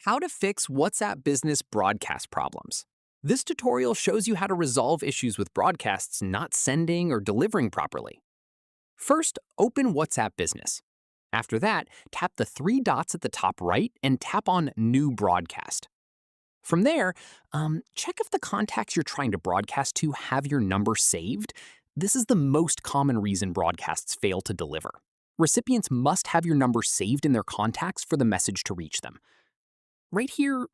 How to fix WhatsApp Business broadcast problems. This tutorial shows you how to resolve issues with broadcasts not sending or delivering properly. First, open WhatsApp Business. After that, tap the three dots at the top right and tap on New Broadcast. From there, check if the contacts you're trying to broadcast to have your number saved. This is the most common reason broadcasts fail to deliver. Recipients must have your number saved in their contacts for the message to reach them. Right here,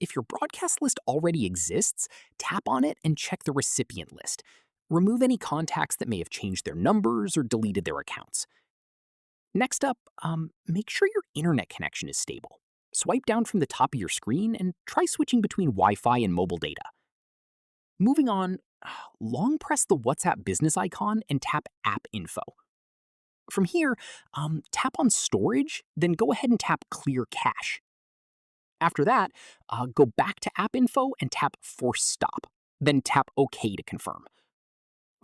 if your broadcast list already exists, tap on it and check the recipient list. Remove any contacts that may have changed their numbers or deleted their accounts. Next up, make sure your internet connection is stable. Swipe down from the top of your screen and try switching between Wi-Fi and mobile data. Moving on, long press the WhatsApp business icon and tap App Info. From here, tap on Storage, then go ahead and tap Clear Cache. After that, go back to App Info and tap Force Stop, then tap OK to confirm.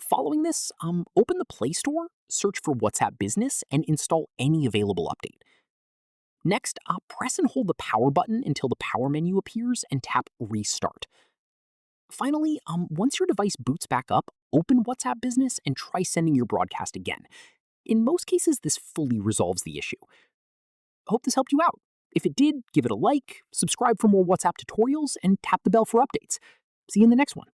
Following this, open the Play Store, search for WhatsApp Business, and install any available update. Next, press and hold the power button until the power menu appears and tap Restart. Finally, once your device boots back up, open WhatsApp Business and try sending your broadcast again. In most cases, this fully resolves the issue. Hope this helped you out. If it did, give it a like, subscribe for more WhatsApp tutorials, and tap the bell for updates. See you in the next one.